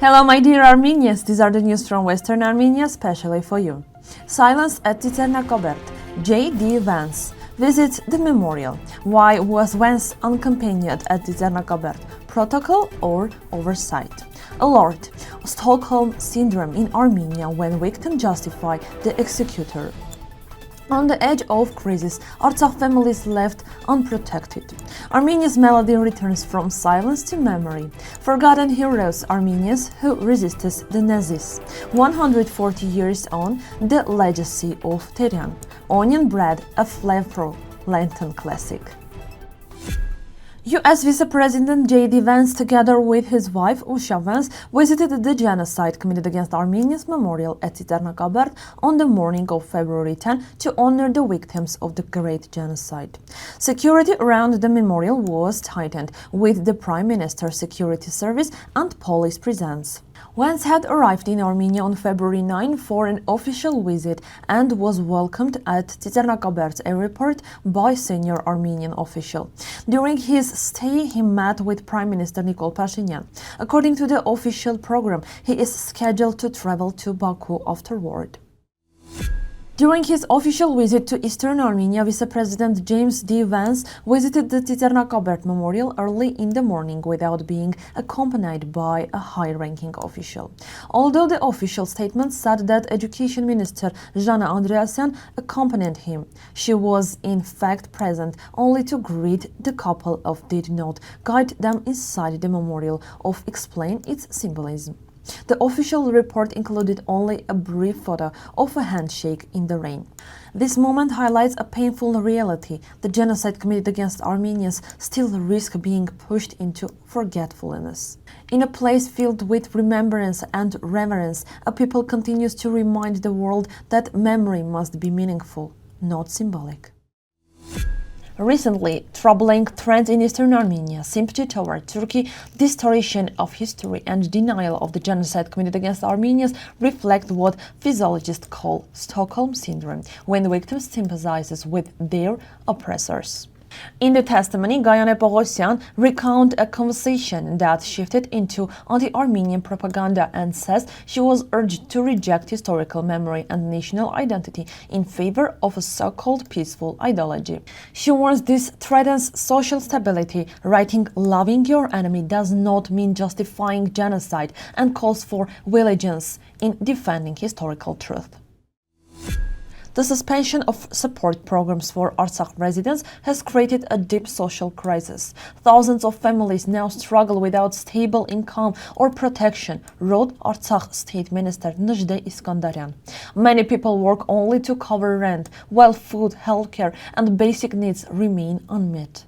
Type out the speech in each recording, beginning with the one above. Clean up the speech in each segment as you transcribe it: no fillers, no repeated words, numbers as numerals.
Hello my dear Armenians, these are the news from Western Armenia, especially for you. Silence at Tsitsernakaberd. J.D. Vance visits the memorial. Why was Vance unaccompanied at Tsitsernakaberd? Protocol or oversight? Alert: Stockholm syndrome in Armenia when victim justify the executor. On the edge of crisis, Artsakh families left unprotected. Armenia's melody returns from silence to memory. Forgotten heroes, Armenians who resisted the Nazis. 140 years on, the legacy of Terian. Onion bread, a flavorful Lenten classic. U.S. Vice President J.D. Vance, together with his wife Usha Vance, visited the genocide committed against Armenians memorial at Tsitsernakaberd on the morning of February 10 to honor the victims of the Great Genocide. Security around the memorial was tightened, with the Prime Minister's security service and police presence. Vance had arrived in Armenia on February 9 for an official visit and was welcomed at Tsitsernakaberd's airport by senior Armenian official. During his stay, he met with Prime Minister Nikol Pashinyan. According to the official program, he is scheduled to travel to Baku afterward. During his official visit to Eastern Armenia, Vice President James D. Vance visited the Tsitsernakaberd memorial early in the morning without being accompanied by a high-ranking official. Although the official statement said that Education Minister Jana Andreasyan accompanied him, she was in fact present only to greet the couple and did not guide them inside the memorial or explain its symbolism. The official report included only a brief photo of a handshake in the rain. This moment highlights a painful reality. The genocide committed against Armenians still risk being pushed into forgetfulness. In a place filled with remembrance and reverence, a people continues to remind the world that memory must be meaningful, not symbolic. Recently, troubling trends in Eastern Armenia, sympathy toward Turkey, distortion of history and denial of the genocide committed against Armenians reflect what physiologists call Stockholm syndrome, when victims sympathize with their oppressors. In the testimony, Gayane Pogosyan recounts a conversation that shifted into anti-Armenian propaganda and says she was urged to reject historical memory and national identity in favor of a so-called peaceful ideology. She warns this threatens social stability, writing, "Loving your enemy does not mean justifying genocide," and calls for vigilance in defending historical truth. The suspension of support programs for Artsakh residents has created a deep social crisis. Thousands of families now struggle without stable income or protection, wrote Artsakh State Minister Nejde Iskandaryan. Many people work only to cover rent, while food, healthcare, and basic needs remain unmet.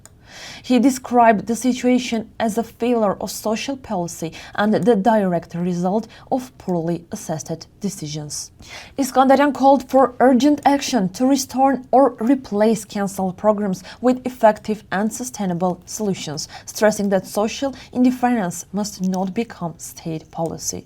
He described the situation as a failure of social policy and the direct result of poorly assessed decisions. Iskandaryan called for urgent action to restore or replace cancelled programs with effective and sustainable solutions, stressing that social indifference must not become state policy.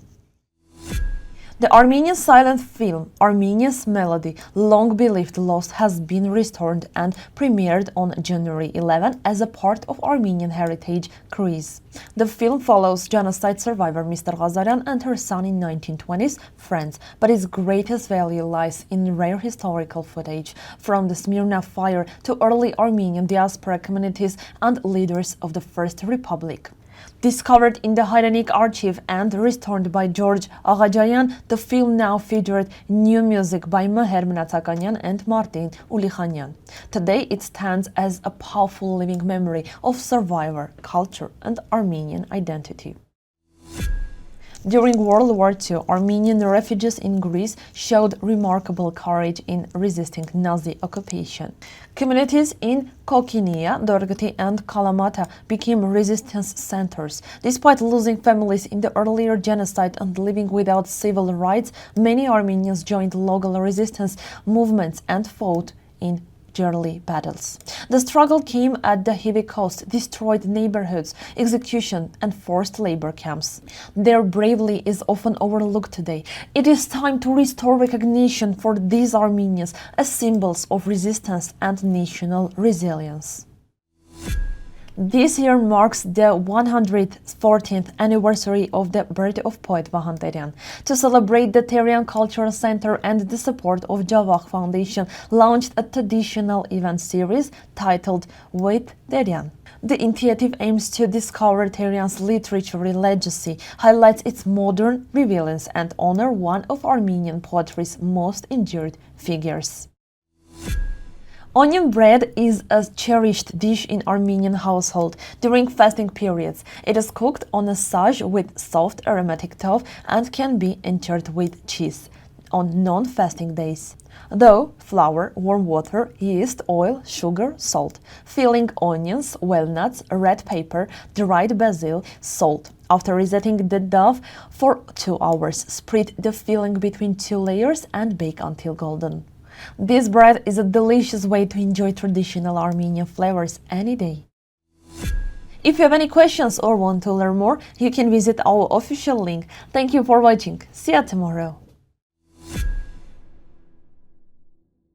The Armenian silent film Armenia's Melody, long believed lost, has been restored and premiered on January 11 as a part of Armenian Heritage Cruise. The film follows genocide survivor Mr. Ghazaryan and her son in 1920s France, but its greatest value lies in rare historical footage, from the Smyrna fire to early Armenian diaspora communities and leaders of the First Republic. Discovered in the Hellenic Archive and restored by George Agatangeghos, the film now featured new music by Meher Mnatsakanyan and Martin Ulikhanyan. Today it stands as a powerful living memory of survivor, culture and Armenian identity. During World War II, Armenian refugees in Greece showed remarkable courage in resisting Nazi occupation. Communities in Kokinia, Dorgati and Kalamata became resistance centers. Despite losing families in the earlier genocide and living without civil rights, many Armenians joined local resistance movements and fought in early battles. The struggle came at the heavy cost: destroyed neighborhoods, execution, and forced labor camps. Their bravery is often overlooked today. It is time to restore recognition for these Armenians as symbols of resistance and national resilience. This year marks the 114th anniversary of the birth of poet Vahan Terian. To celebrate, the Terian Cultural Center and the support of Javakh Foundation launched a traditional event series titled With Terian. The initiative aims to discover Terian's literary legacy, highlights its modern relevance, and honor one of Armenian poetry's most endured figures. Onion bread is a cherished dish in Armenian household during fasting periods. It is cooked on a sage with soft aromatic dough and can be entered with cheese on non-fasting days. Dough, flour, warm water, yeast, oil, sugar, salt. Filling: onions, walnuts, red pepper, dried basil, salt. After resetting the dough for 2 hours, spread the filling between 2 layers and bake until golden. This bread is a delicious way to enjoy traditional Armenian flavors any day. If you have any questions or want to learn more, you can visit our official link. Thank you for watching. See you tomorrow.